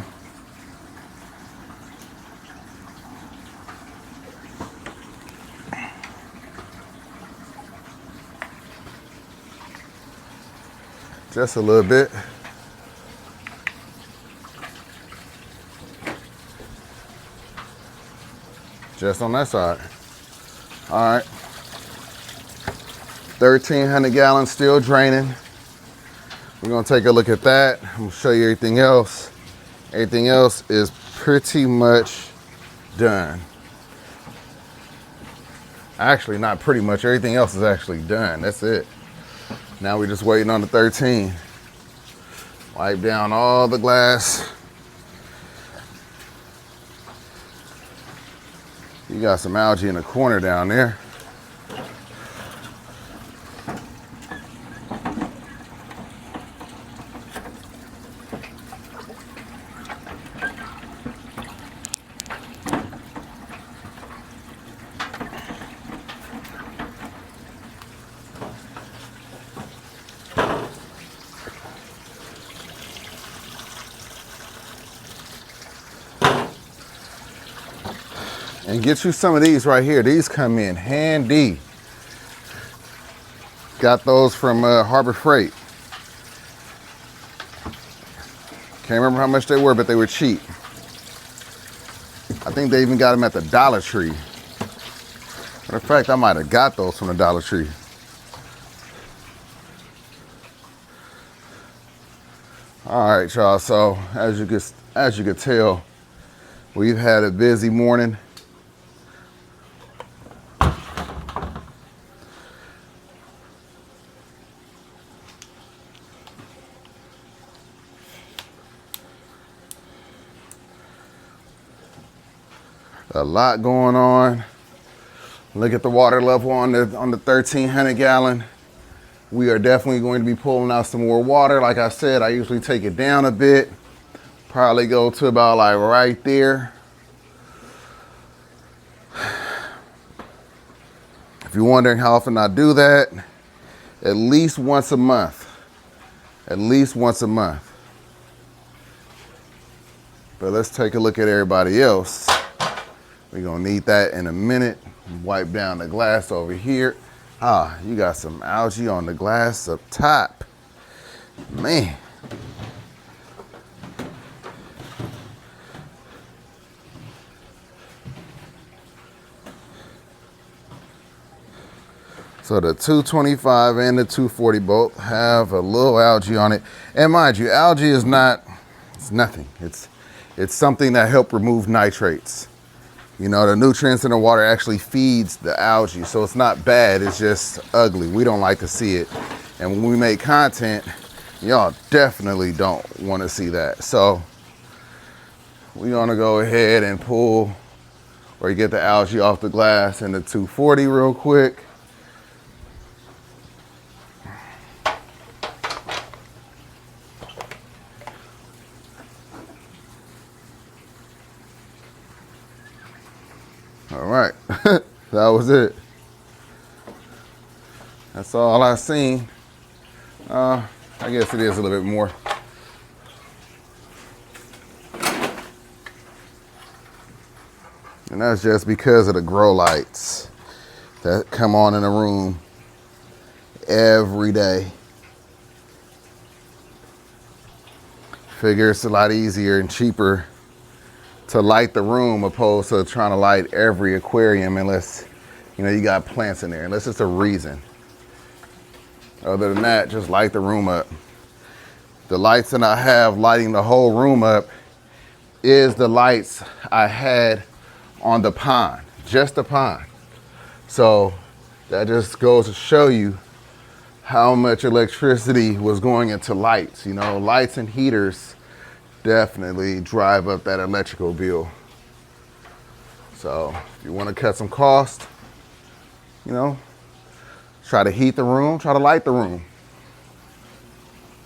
Just a little bit. Just on that side. All right. 1,300 gallons still draining. We're gonna take a look at that. I'm gonna show you everything else. Everything else is pretty much done. Actually, not pretty much. Everything else is actually done. That's it. Now we're just waiting on the 13. Wipe down all the glass. You got some algae in the corner down there. And get you some of these right here. These come in handy. Got those from Harbor Freight. Can't remember how much they were, but they were cheap. I think they even got them at the Dollar Tree. Matter of fact, I might have got those from the Dollar Tree. All right, y'all. So as you can tell, we've had a busy morning. A lot going on. Look at the water level on the 1,300 gallon. We are definitely going to be pulling out some more water. Like I said, I usually take it down a bit. Probably go to about like right there. If you're wondering how often I do that, at least once a month. At least once a month. But let's take a look at everybody else. We're gonna need that in a minute. Wipe down the glass over here. Ah, you got some algae on the glass up top. Man. So the 225 and the 240 both have a little algae on it. And mind you, algae is it's nothing. It's something that helps remove nitrates. You know, the nutrients in the water actually feeds the algae, so it's not bad, it's just ugly. We don't like to see it. And when we make content, y'all definitely don't want to see that. So we're gonna go ahead and pull or get the algae off the glass in the 240 real quick. All right, that was it. That's all I seen. I guess it is a little bit more. And that's just because of the grow lights that come on in the room every day. Figure it's a lot easier and cheaper to light the room opposed to trying to light every aquarium unless, you know, you got plants in there, unless it's a reason. Other than that, just light the room up. The lights that I have lighting the whole room up is the lights I had on the pond, just the pond. So that just goes to show you how much electricity was going into lights. You know, lights and heaters definitely drive up that electrical bill. So if you want to cut some cost, you know, try to heat the room, try to light the room.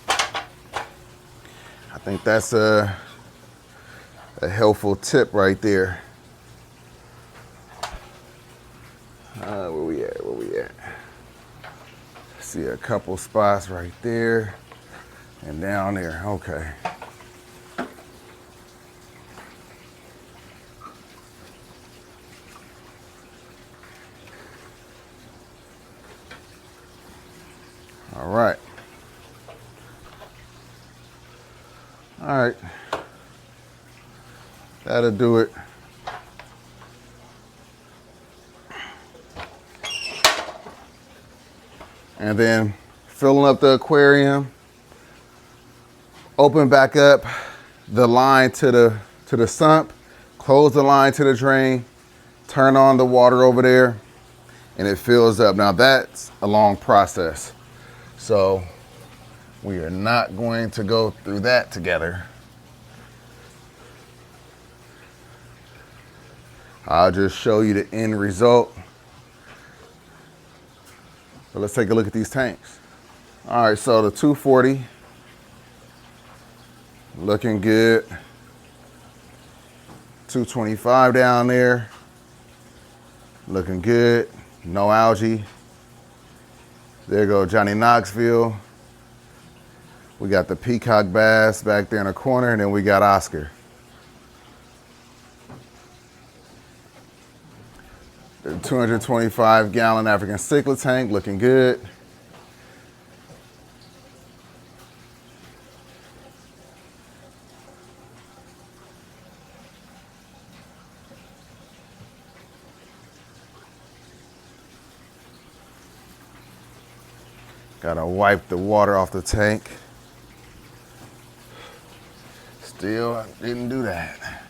I think that's a helpful tip right there. Where we at? Where we at? See a couple spots right there and down there. Okay. All right. All right. That'll do it. And then filling up the aquarium, open back up the line to the sump, close the line to the drain, turn on the water over there, and it fills up. Now that's a long process. So we are not going to go through that together. I'll just show you the end result. So let's take a look at these tanks. All right, so the 240, looking good. 225 down there, looking good. No algae. There go Johnny Knoxville. We got the peacock bass back there in the corner, and then we got Oscar. The 225-gallon African cichlid tank looking good. Gotta wipe the water off the tank. Still, I didn't do that.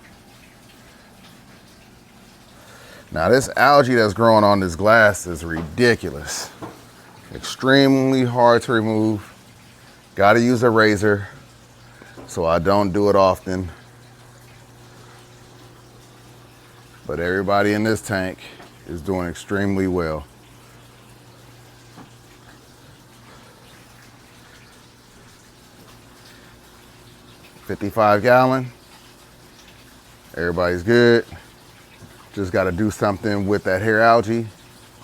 Now this algae that's growing on this glass is ridiculous. Extremely hard to remove. Gotta use a razor, so I don't do it often. But everybody in this tank is doing extremely well. $55-gallon. Everybody's good. Just got to do something with that hair algae.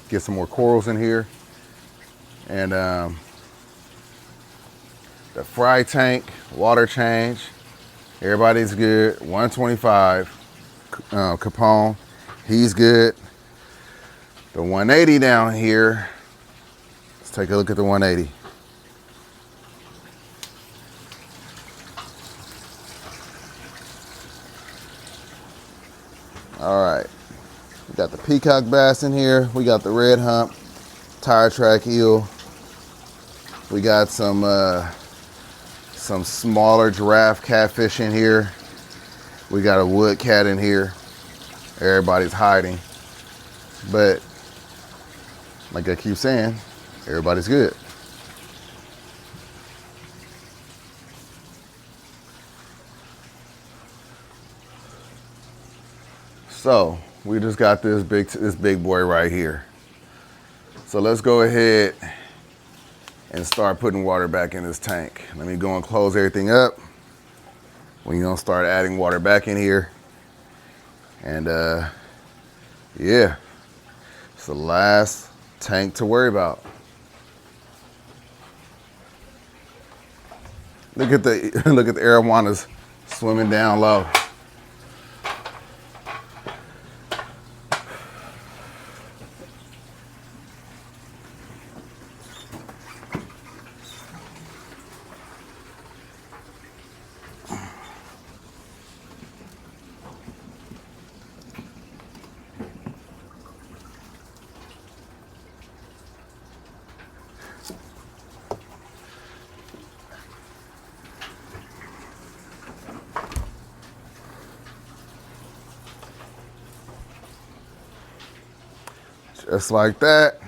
Get some more corals in here. And the fry tank, water change. Everybody's good. 125 Capone. He's good. The 180 down here. Let's take a look at the 180. All right, we got the peacock bass in here. We got the red hump, tire track eel. We got some smaller giraffe catfish in here. We got a wood cat in here. Everybody's hiding. But like I keep saying, everybody's good. So we just got this big boy right here. So let's go ahead and start putting water back in this tank. Let me go and close everything up. We're gonna start adding water back in here. And yeah, it's the last tank to worry about. Look at the arowanas swimming down low. Just like that.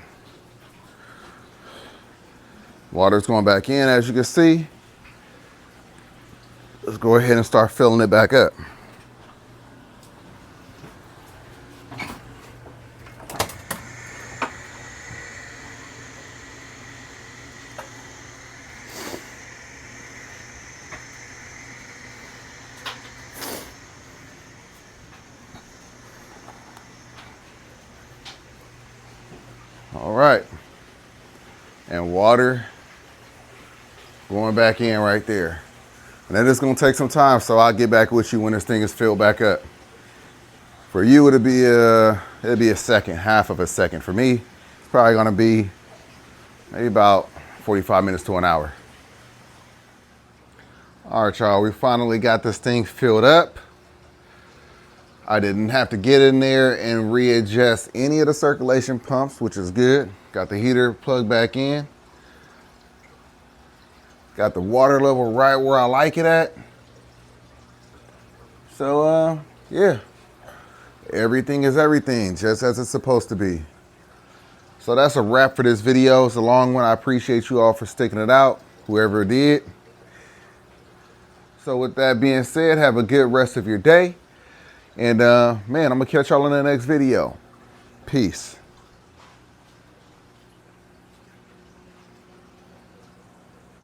Water's going back in, as you can see. Let's go ahead and start filling it back up. All right, and water going back in right there. And that is gonna take some time, so I'll get back with you when this thing is filled back up. For you, it'll be a second, half of a second. For me, it's probably gonna be maybe about 45 minutes to an hour. All right, y'all, we finally got this thing filled up. I didn't have to get in there and readjust any of the circulation pumps, which is good. Got the heater plugged back in. Got the water level right where I like it at. So, yeah, everything is everything, just as it's supposed to be. So that's a wrap for this video. It's a long one. I appreciate you all for sticking it out, whoever did. So with that being said, have a good rest of your day. And man, I'm gonna catch y'all in the next video. Peace.